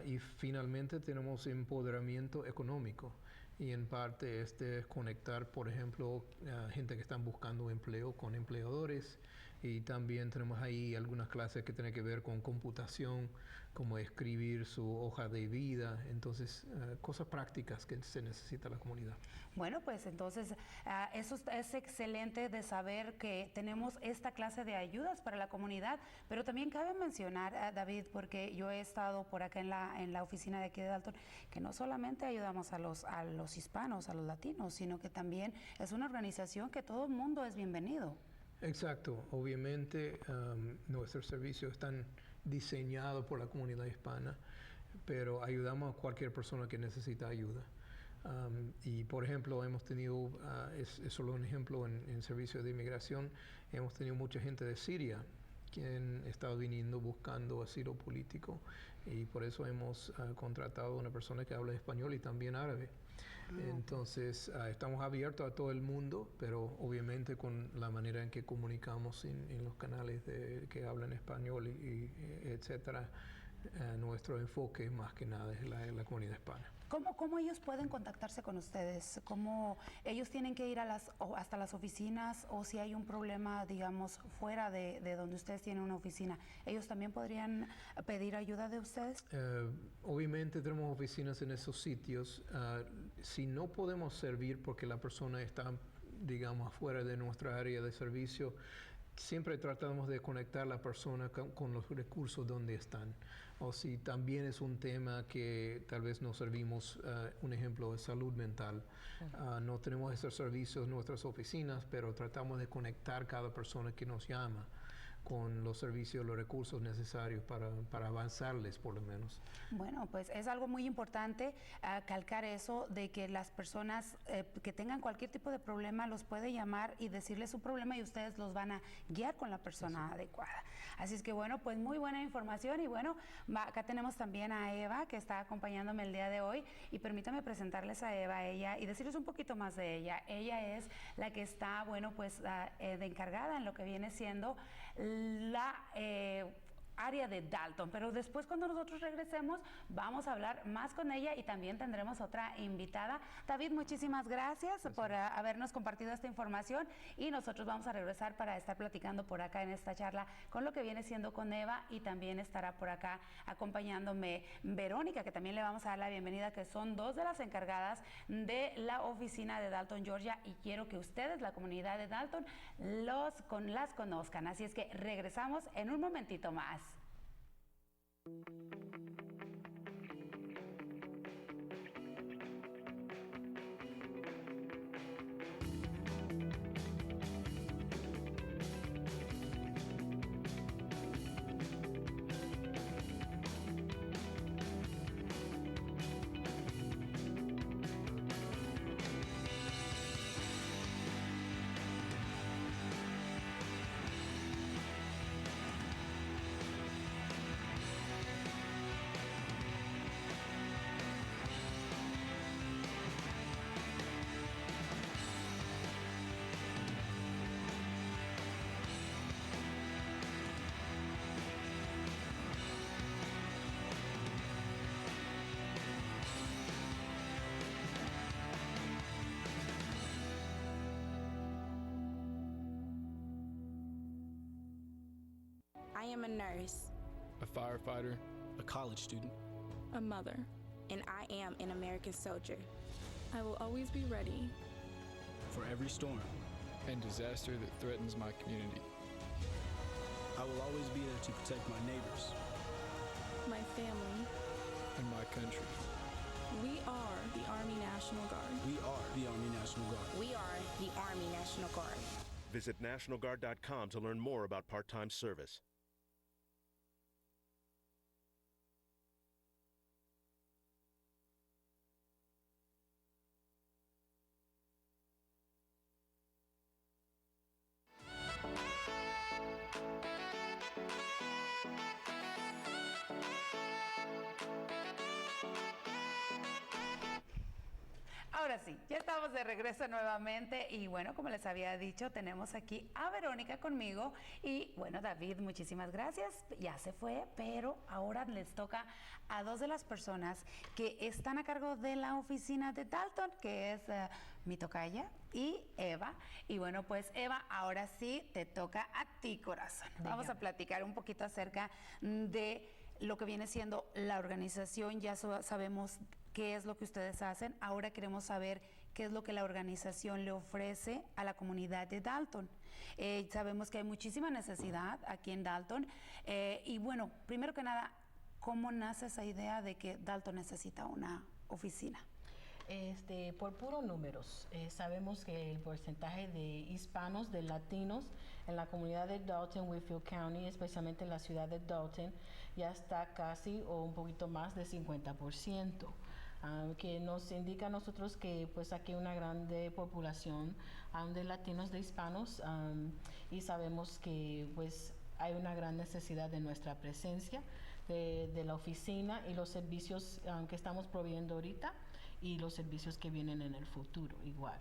Y finalmente tenemos empoderamiento económico. Y en parte es conectar, por ejemplo, gente que están buscando empleo con empleadores. Y también tenemos ahí algunas clases que tienen que ver con computación, como escribir su hoja de vida. Entonces, cosas prácticas que se necesita la comunidad. Bueno, pues entonces eso es excelente de saber que tenemos esta clase de ayudas para la comunidad, pero también cabe mencionar, David, porque yo he estado por acá en la oficina de aquí de Dalton, que no solamente ayudamos a los los hispanos, a los latinos, sino que también es una organización que todo el mundo es bienvenido. Exacto. Obviamente nuestros servicios están diseñados por la comunidad hispana, pero ayudamos a cualquier persona que necesita ayuda. Y por ejemplo, hemos tenido, es solo un ejemplo en servicios de inmigración, hemos tenido mucha gente de Siria quien está viniendo buscando asilo político, y por eso hemos contratado a una persona que habla español y también árabe. Entonces estamos abiertos a todo el mundo, pero obviamente con la manera en que comunicamos en los canales que hablan español y etcétera, nuestro enfoque más que nada es la comunidad hispana. ¿Cómo ellos pueden contactarse con ustedes? ¿Cómo ellos tienen que ir hasta las oficinas, o si hay un problema, digamos, fuera de donde ustedes tienen una oficina, ellos también podrían pedir ayuda de ustedes? Obviamente tenemos oficinas en esos sitios. Si no podemos servir porque la persona está, digamos, afuera de nuestra área de servicio, siempre tratamos de conectar a la persona con los recursos donde están. O si también es un tema que tal vez no servimos, un ejemplo de salud mental, no tenemos esos servicios en nuestras oficinas, pero tratamos de conectar cada persona que nos llama con los servicios, los recursos necesarios para avanzarles por lo menos. Bueno, pues es algo muy importante calcar eso de que las personas que tengan cualquier tipo de problema los puede llamar y decirles su problema, y ustedes los van a guiar con la persona adecuada. Así es que bueno, pues muy buena información. Y bueno, acá tenemos también a Eva, que está acompañándome el día de hoy, y permítame presentarles a Eva, y decirles un poquito más de ella. Ella es la que está, bueno, pues de encargada en lo que viene siendo la área de Dalton, pero después, cuando nosotros regresemos, vamos a hablar más con ella, y también tendremos otra invitada. David, muchísimas gracias por habernos compartido esta información, y nosotros vamos a regresar para estar platicando por acá en esta charla con lo que viene siendo con Eva, y también estará por acá acompañándome Verónica, que también le vamos a dar la bienvenida, que son dos de las encargadas de la oficina de Dalton, Georgia, y quiero que ustedes, la comunidad de Dalton, las conozcan. Así es que regresamos en un momentito más. I am a nurse, a firefighter, a college student, a mother, and I am an American soldier. I will always be ready for every storm and disaster that threatens my community. I will always be there to protect my neighbors, my family, and my country. We are the Army National Guard. We are the Army National Guard. We are the Army National Guard. Visit nationalguard.com to learn more about part-time service. Ahora sí, ya estamos de regreso nuevamente, y bueno, como les había dicho, tenemos aquí a Verónica conmigo, y bueno, David, muchísimas gracias, ya se fue, pero ahora les toca a dos de las personas que están a cargo de la oficina de Dalton, que es mi tocaya y Eva. Y bueno, pues Eva, ahora sí te toca a ti, corazón. Vamos a platicar un poquito acerca de lo que viene siendo la organización. Ya sabemos qué es lo que ustedes hacen. Ahora queremos saber qué es lo que la organización le ofrece a la comunidad de Dalton. Sabemos que hay muchísima necesidad aquí en Dalton. Y bueno, primero que nada, ¿cómo nace esa idea de que Dalton necesita una oficina? Por puros números, sabemos que el porcentaje de hispanos, de latinos en la comunidad de Dalton, Whitfield County, especialmente en la ciudad de Dalton, ya está casi o un poquito más de 50%. Que nos indica a nosotros que pues aquí hay una grande población de latinos, de hispanos, y sabemos que pues hay una gran necesidad de nuestra presencia, de la oficina y los servicios que estamos proveyendo ahorita y los servicios que vienen en el futuro igual.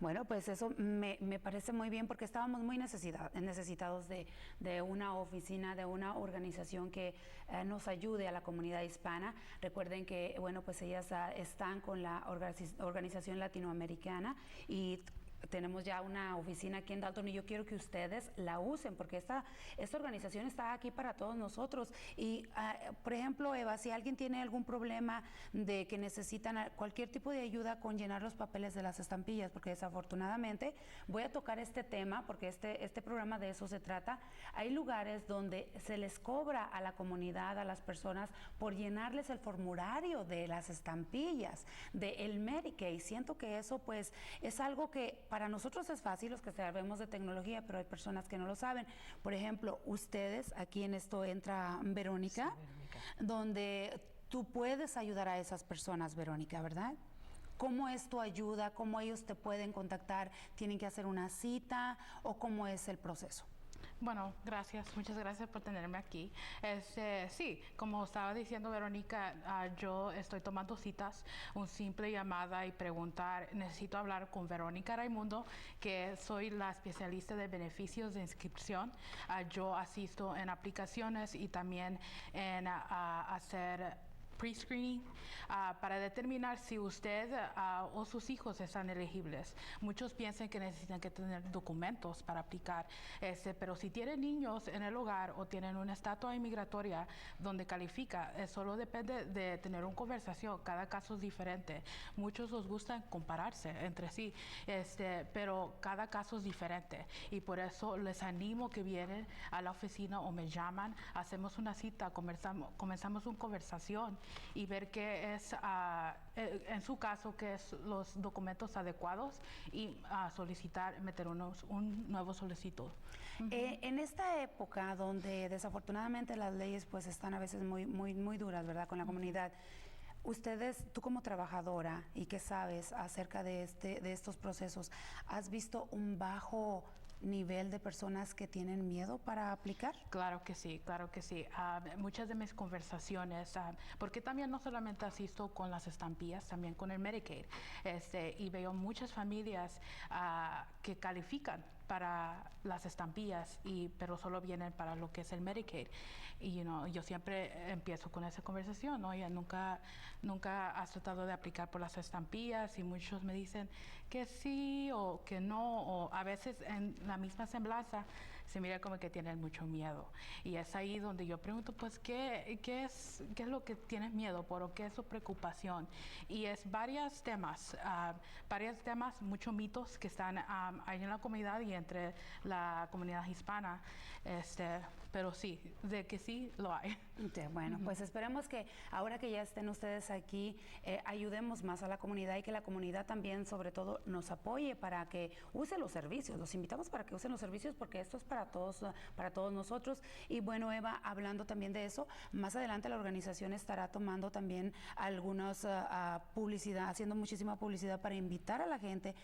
Bueno, pues eso me parece muy bien porque estábamos muy necesitados de una oficina, de una organización que nos ayude a la comunidad hispana. Recuerden que, bueno, pues ellas están con la organización latinoamericana y tenemos ya una oficina aquí en Dalton y yo quiero que ustedes la usen porque esta organización está aquí para todos nosotros. Y, por ejemplo, Eva, si alguien tiene algún problema de que necesitan cualquier tipo de ayuda con llenar los papeles de las estampillas, porque desafortunadamente voy a tocar este tema porque este programa de eso se trata. Hay lugares donde se les cobra a la comunidad, a las personas, por llenarles el formulario de las estampillas del Medicaid. Siento que eso pues es algo que para nosotros es fácil, los que sabemos de tecnología, pero hay personas que no lo saben. Por ejemplo, ustedes, aquí en esto entra Verónica, donde tú puedes ayudar a esas personas, Verónica, ¿verdad? ¿Cómo es tu ayuda? ¿Cómo ellos te pueden contactar? ¿Tienen que hacer una cita o cómo es el proceso? Bueno, muchas gracias por tenerme aquí. Sí, como estaba diciendo Verónica, yo estoy tomando citas, una simple llamada y preguntar, necesito hablar con Verónica Raimundo, que soy la especialista de beneficios de inscripción. Yo asisto en aplicaciones y también en hacer pre-screening para determinar si usted o sus hijos están elegibles. Muchos piensan que necesitan que tener documentos para aplicar, pero si tienen niños en el hogar o tienen una estatua inmigratoria donde califica, solo depende de tener una conversación. Cada caso es diferente. Muchos les gusta compararse entre sí, pero cada caso es diferente y por eso les animo que vienen a la oficina o me llaman, hacemos una cita, comenzamos una conversación y ver qué es, en su caso, qué es los documentos adecuados y meter un nuevo solicitud. En esta época donde desafortunadamente las leyes pues están a veces muy duras, ¿verdad?, con la comunidad, ustedes, tú como trabajadora y que sabes acerca de estos procesos, ¿has visto un bajo nivel de personas que tienen miedo para aplicar? Claro que sí, claro que sí. Muchas de mis conversaciones, porque también no solamente asisto con las estampillas, también con el Medicaid, y veo muchas familias que califican para las estampillas, pero solo vienen para lo que es el Medicaid. Y yo siempre empiezo con esa conversación, ¿no? Ya nunca has tratado de aplicar por las estampillas, y muchos me dicen que sí o que no, o a veces en la misma semblanza se mira como que tienen mucho miedo. Y es ahí donde yo pregunto, pues, ¿qué es lo que tienes miedo por o qué es su preocupación? Y es varios temas, muchos mitos que están ahí en la comunidad y entre la comunidad hispana, pero sí, de que sí lo hay. Bueno, pues esperemos que ahora que ya estén ustedes aquí, ayudemos más a la comunidad y que la comunidad también, sobre todo, nos apoye para que use los servicios. Los invitamos para que usen los servicios porque esto es para todos nosotros. Y bueno, Eva, hablando también de eso, más adelante la organización estará tomando también algunas publicidad, haciendo muchísima publicidad para invitar a la gente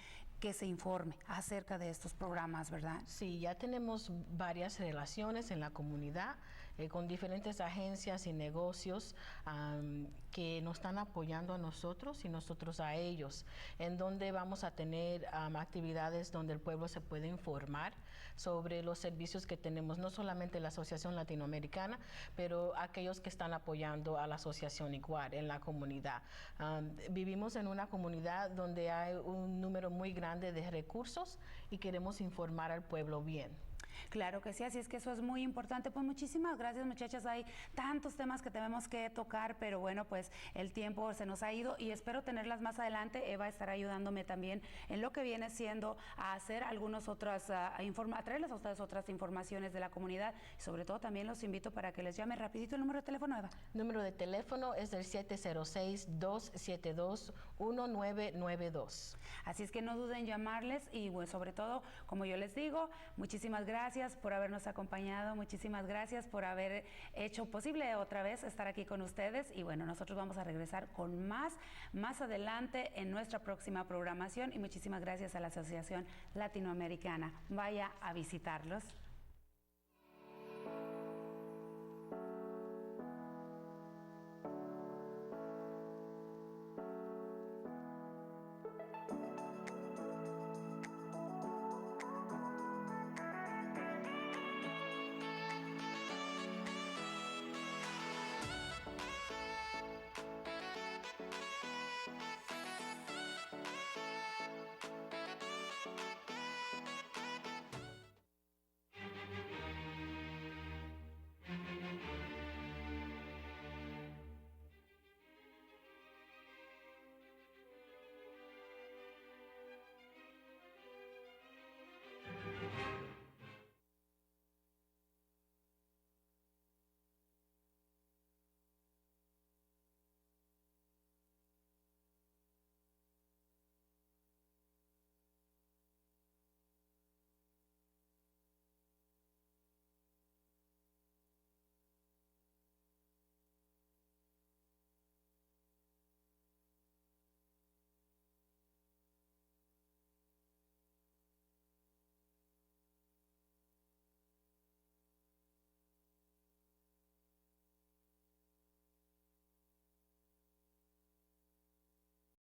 que se informe acerca de estos programas, ¿verdad? Sí, ya tenemos varias relaciones en la comunidad con diferentes agencias y negocios que nos están apoyando a nosotros y nosotros a ellos, en donde vamos a tener actividades donde el pueblo se puede informar sobre los servicios que tenemos, no solamente la Asociación Latinoamericana, pero aquellos que están apoyando a la asociación igual en la comunidad. Vivimos en una comunidad donde hay un número muy grande de recursos y queremos informar al pueblo bien. Claro que sí, así es que eso es muy importante. Pues muchísimas gracias, muchachas. Hay tantos temas que tenemos que tocar, pero bueno, pues el tiempo se nos ha ido y espero tenerlas más adelante. Eva estará ayudándome también en lo que viene siendo a hacer algunas otras, a traerles a ustedes otras informaciones de la comunidad. Y sobre todo también los invito para que les llame rapidito el número de teléfono, Eva. El número de teléfono es el 706-272-1992. Así es que no duden en llamarles y bueno, sobre todo, como yo les digo, muchísimas gracias por habernos acompañado, muchísimas gracias por haber hecho posible otra vez estar aquí con ustedes y bueno, nosotros vamos a regresar con más adelante en nuestra próxima programación y muchísimas gracias a la Asociación Latinoamericana. Vaya a visitarlos.